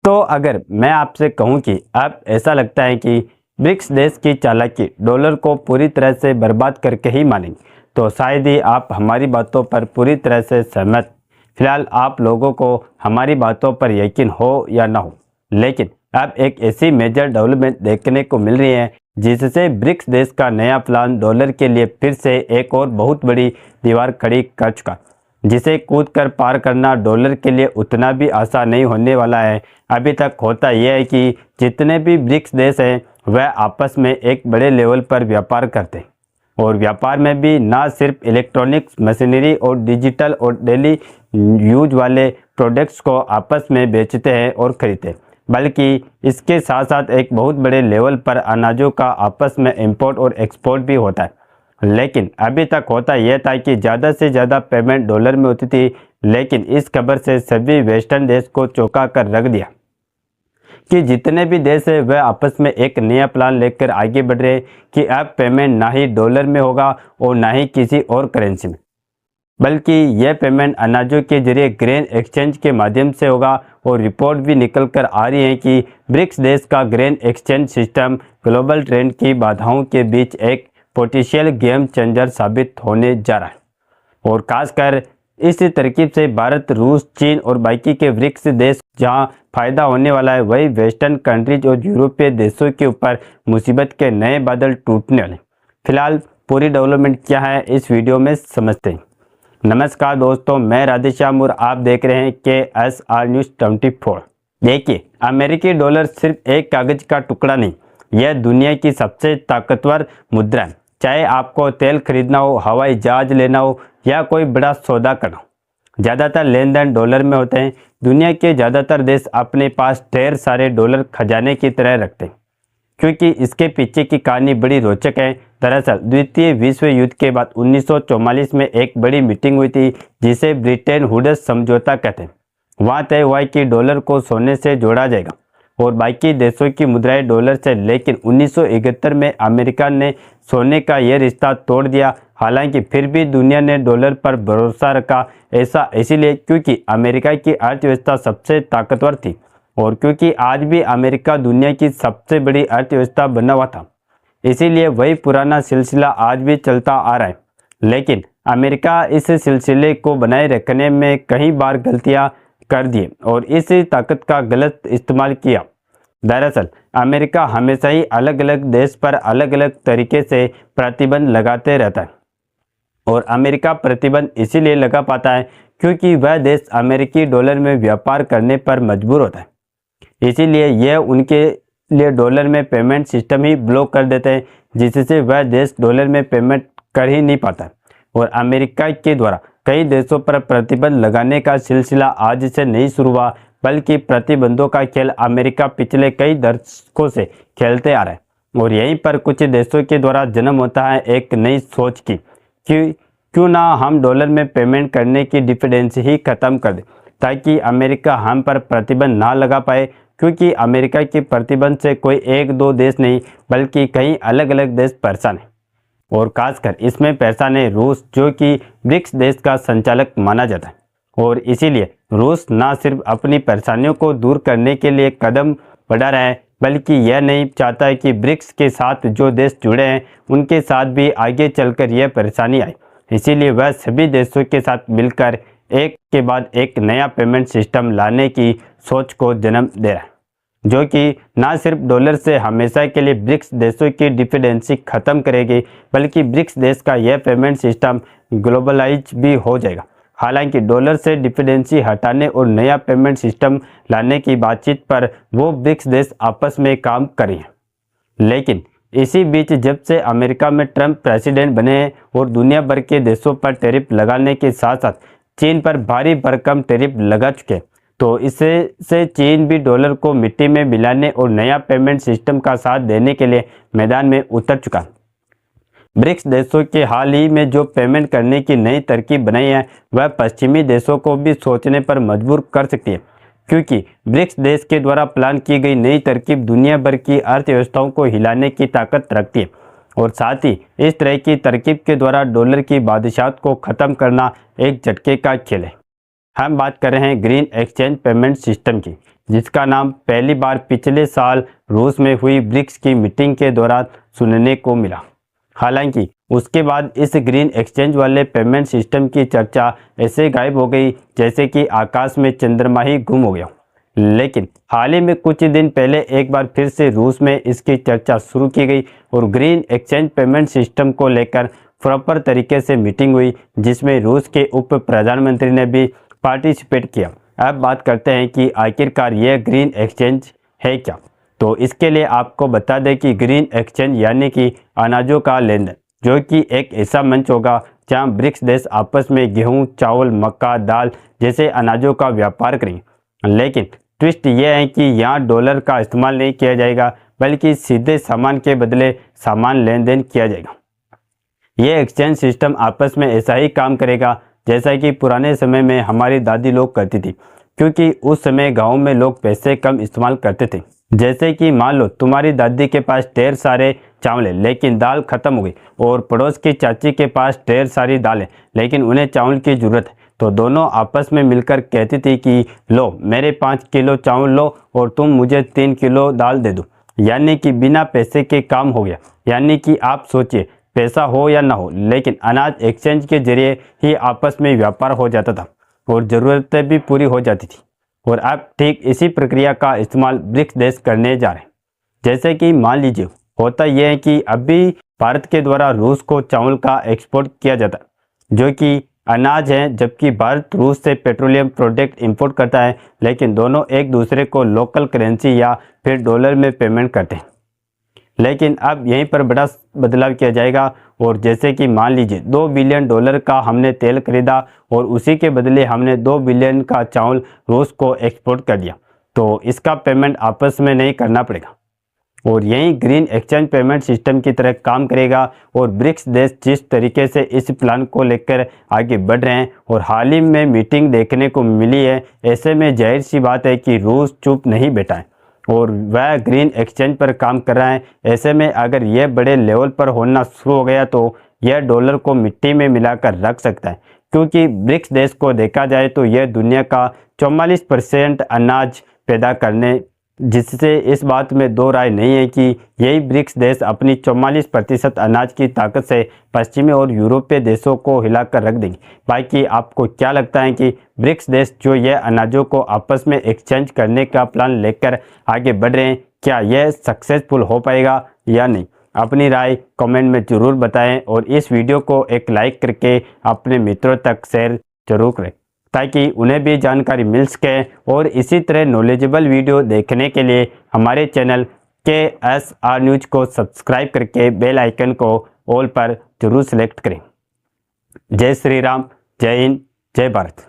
तो अगर मैं आपसे कहूं कि अब ऐसा लगता है कि ब्रिक्स देश की चालाकी डॉलर को पूरी तरह से बर्बाद करके ही मानेंगे, तो शायद ही आप हमारी बातों पर पूरी तरह से सहमत। फिलहाल आप लोगों को हमारी बातों पर यकीन हो या ना हो, लेकिन अब एक ऐसी मेजर डेवलपमेंट देखने को मिल रही है जिससे ब्रिक्स देश का नया प्लान डॉलर के लिए फिर से एक और बहुत बड़ी दीवार खड़ी कर चुका, जिसे कूद कर पार करना डॉलर के लिए उतना भी आसान नहीं होने वाला है। अभी तक होता यह है कि जितने भी ब्रिक्स देश हैं वह आपस में एक बड़े लेवल पर व्यापार करते हैं, और व्यापार में भी ना सिर्फ इलेक्ट्रॉनिक्स मशीनरी और डिजिटल और डेली यूज वाले प्रोडक्ट्स को आपस में बेचते हैं और खरीदते हैं, बल्कि इसके साथ साथ एक बहुत बड़े लेवल पर अनाजों का आपस में इंपोर्ट और एक्सपोर्ट भी होता है। लेकिन अभी तक होता यह था कि ज़्यादा से ज़्यादा पेमेंट डॉलर में होती थी, लेकिन इस खबर से सभी वेस्टर्न देश को चौंका कर रख दिया कि जितने भी देश है वह आपस में एक नया प्लान लेकर आगे बढ़ रहे कि अब पेमेंट ना ही डॉलर में होगा और ना ही किसी और करेंसी में, बल्कि यह पेमेंट अनाजों के जरिए ग्रेन एक्सचेंज के माध्यम से होगा। और रिपोर्ट भी निकल कर आ रही है कि ब्रिक्स देश का grain exchange system global trend की बाधाओं के बीच एक पोटेंशियल गेम चेंजर साबित होने जा रहा है। और खासकर इस तरकीब से भारत, रूस, चीन और बाकी के ब्रिक्स देश जहां फायदा होने वाला है, वही वेस्टर्न कंट्रीज और यूरोपीय देशों के ऊपर मुसीबत के नए बादल टूटने वाले। फिलहाल पूरी डेवलपमेंट क्या है इस वीडियो में समझते हैं। नमस्कार दोस्तों, मैं राधेश्याम और आप देख रहे हैं KSR न्यूज़ 24। देखिए, अमेरिकी डॉलर सिर्फ एक कागज का टुकड़ा नहीं, यह दुनिया की सबसे ताकतवर मुद्रा है। चाहे आपको तेल खरीदना हो, हवाई जहाज लेना हो या कोई बड़ा सौदा करना हो, ज़्यादातर लेन देन डॉलर में होते हैं। दुनिया के ज़्यादातर देश अपने पास ढेर सारे डॉलर खजाने की तरह रखते हैं, क्योंकि इसके पीछे की कहानी बड़ी रोचक है। दरअसल द्वितीय विश्व युद्ध के बाद 1944 में एक बड़ी मीटिंग हुई थी जिसे ब्रिटेन वुड्स समझौता कहते हैं। वहाँ तय हुआ कि डॉलर को सोने से जोड़ा जाएगा और बाकी देशों की मुद्राएं डॉलर से, लेकिन 1971 में अमेरिका ने सोने का यह रिश्ता तोड़ दिया। हालांकि फिर भी दुनिया ने डॉलर पर भरोसा रखा, ऐसा इसीलिए क्योंकि अमेरिका की अर्थव्यवस्था सबसे ताकतवर थी और क्योंकि आज भी अमेरिका दुनिया की सबसे बड़ी अर्थव्यवस्था बना हुआ था। इसीलिए वही पुराना सिलसिला आज भी चलता आ रहा है, लेकिन अमेरिका इस सिलसिले को बनाए रखने में कई बार गलतियां कर दी और इस ताकत का गलत इस्तेमाल किया। दरअसल अमेरिका हमेशा ही अलग अलग देश पर अलग अलग तरीके से प्रतिबंध लगाते रहता है, और अमेरिका प्रतिबंध इसीलिए लगा पाता है क्योंकि वह देश अमेरिकी डॉलर में व्यापार करने पर मजबूर होता है। इसीलिए यह उनके लिए डॉलर में पेमेंट सिस्टम ही ब्लॉक कर देते हैं, जिससे वह देश डॉलर में पेमेंट कर ही नहीं पाता। और अमेरिका के द्वारा कई देशों पर प्रतिबंध लगाने का सिलसिला आज से नहीं शुरू हुआ, बल्कि प्रतिबंधों का खेल अमेरिका पिछले कई दशकों से खेलते आ रहा है। और यहीं पर कुछ देशों के द्वारा जन्म होता है एक नई सोच की कि क्यों ना हम डॉलर में पेमेंट करने की डिपेंडेंसी ही खत्म कर दें, ताकि अमेरिका हम पर प्रतिबंध ना लगा पाए। क्योंकि अमेरिका के प्रतिबंध से कोई एक दो देश नहीं, बल्कि कई अलग अलग देश परेशान हैं, और खासकर इसमें परेशान है रूस, जो कि ब्रिक्स देश का संचालक माना जाता है। और इसीलिए रूस न सिर्फ अपनी परेशानियों को दूर करने के लिए कदम बढ़ा रहा है, बल्कि यह नहीं चाहता है कि ब्रिक्स के साथ जो देश जुड़े हैं उनके साथ भी आगे चलकर यह परेशानी आए। इसीलिए वह सभी देशों के साथ मिलकर एक के बाद एक नया पेमेंट सिस्टम लाने की सोच को जन्म दे रहा है, जो कि न सिर्फ डॉलर से हमेशा के लिए ब्रिक्स देशों की डिपेंडेंसी खत्म करेगी, बल्कि ब्रिक्स देश का यह पेमेंट सिस्टम ग्लोबलाइज भी हो जाएगा। हालांकि डॉलर से डिपेंडेंसी हटाने और नया पेमेंट सिस्टम लाने की बातचीत पर वो ब्रिक्स देश आपस में काम करें, लेकिन इसी बीच जब से अमेरिका में ट्रंप प्रेसिडेंट बने हैं और दुनिया भर के देशों पर टैरिफ लगाने के साथ साथ चीन पर भारी भरकम टैरिफ लगा चुके, तो इससे चीन भी डॉलर को मिट्टी में मिलाने और नया पेमेंट सिस्टम का साथ देने के लिए मैदान में उतर चुका। ब्रिक्स देशों के हाल ही में जो पेमेंट करने की नई तरकीब बनाई है, वह पश्चिमी देशों को भी सोचने पर मजबूर कर सकती है, क्योंकि ब्रिक्स देश के द्वारा प्लान की गई नई तरकीब दुनिया भर की अर्थव्यवस्थाओं को हिलाने की ताकत रखती है। और साथ ही इस तरह की तरकीब के द्वारा डॉलर की बादशाहत को खत्म करना एक झटके का खेल है। हम बात कर रहे हैं ग्रीन एक्सचेंज पेमेंट सिस्टम की, जिसका नाम पहली बार पिछले साल रूस में हुई ब्रिक्स की मीटिंग के दौरान सुनने को मिला। हालांकि उसके बाद इस ग्रीन एक्सचेंज वाले पेमेंट सिस्टम की चर्चा ऐसे गायब हो गई जैसे कि आकाश में चंद्रमा ही गुम हो गया। लेकिन हाल ही में कुछ दिन पहले एक बार फिर से रूस में इसकी चर्चा शुरू की गई और ग्रीन एक्सचेंज पेमेंट सिस्टम को लेकर प्रॉपर तरीके से मीटिंग हुई, जिसमें रूस के उप प्रधानमंत्री ने भी पार्टिसिपेट किया। अब बात करते हैं कि आखिरकार यह ग्रीन एक्सचेंज है क्या। तो इसके लिए आपको बता दें कि ग्रीन एक्सचेंज यानी कि अनाजों का लेन देन, जो कि एक ऐसा मंच होगा जहां ब्रिक्स देश आपस में गेहूं, चावल, मक्का, दाल जैसे अनाजों का व्यापार करेंगे। लेकिन ट्विस्ट यह है कि यहाँ डॉलर का इस्तेमाल नहीं किया जाएगा, बल्कि सीधे सामान के बदले सामान लेन देन किया जाएगा। यह एक्सचेंज सिस्टम आपस में ऐसा ही काम करेगा जैसा कि पुराने समय में हमारी दादी लोग करती थी, क्योंकि उस समय गाँव में लोग पैसे कम इस्तेमाल करते थे। जैसे कि मान लो तुम्हारी दादी के पास ढेर सारे चावल है लेकिन दाल खत्म हो गई, और पड़ोस की चाची के पास ढेर सारी दाल है लेकिन उन्हें चावल की जरूरत है। तो दोनों आपस में मिलकर कहती थी कि लो मेरे 5 किलो चावल लो और तुम मुझे 3 किलो दाल दे दो, यानी कि बिना पैसे के काम हो गया। यानी कि आप सोचिए, पैसा हो या ना हो, लेकिन अनाज एक्सचेंज के जरिए ही आपस में व्यापार हो जाता था और ज़रूरतें भी पूरी हो जाती थी। और अब ठीक इसी प्रक्रिया का इस्तेमाल ब्रिक्स देश करने जा रहे हैं। जैसे कि मान लीजिए, होता यह है कि अभी भारत के द्वारा रूस को चावल का एक्सपोर्ट किया जाता है, जो कि अनाज है, जबकि भारत रूस से पेट्रोलियम प्रोडक्ट इंपोर्ट करता है, लेकिन दोनों एक दूसरे को लोकल करेंसी या फिर डॉलर में पेमेंट करते हैं। लेकिन अब यहीं पर बड़ा बदलाव किया जाएगा, और जैसे कि मान लीजिए $2 बिलियन का हमने तेल खरीदा और उसी के बदले हमने 2 बिलियन का चावल रूस को एक्सपोर्ट कर दिया, तो इसका पेमेंट आपस में नहीं करना पड़ेगा। और यही ग्रीन एक्सचेंज पेमेंट सिस्टम की तरह काम करेगा। और ब्रिक्स देश जिस तरीके से इस प्लान को लेकर आगे बढ़ रहे हैं और हाल ही में मीटिंग देखने को मिली है, ऐसे में जाहिर सी बात है कि रूस चुप नहीं बैठा है और वह ग्रीन एक्सचेंज पर काम कर रहा है। ऐसे में अगर यह बड़े लेवल पर होना शुरू हो गया तो यह डॉलर को मिट्टी में मिलाकर रख सकता है, क्योंकि ब्रिक्स देश को देखा जाए तो यह दुनिया का 44% अनाज पैदा करने, जिससे इस बात में दो राय नहीं है कि यही ब्रिक्स देश अपनी 44% अनाज की ताकत से पश्चिमी और यूरोपीय देशों को हिलाकर रख देंगे। बाकी आपको क्या लगता है कि ब्रिक्स देश जो यह अनाजों को आपस में एक्सचेंज करने का प्लान लेकर आगे बढ़ रहे हैं, क्या यह सक्सेसफुल हो पाएगा या नहीं? अपनी राय कमेंट में ज़रूर बताएं और इस वीडियो को एक लाइक करके अपने मित्रों तक शेयर जरूर करें, ताकि उन्हें भी जानकारी मिल सके। और इसी तरह नॉलेजेबल वीडियो देखने के लिए हमारे चैनल KSR न्यूज को सब्सक्राइब करके बेल आइकन को ऑल पर जरूर सेलेक्ट करें। जय श्री राम, जय हिंद, जय भारत।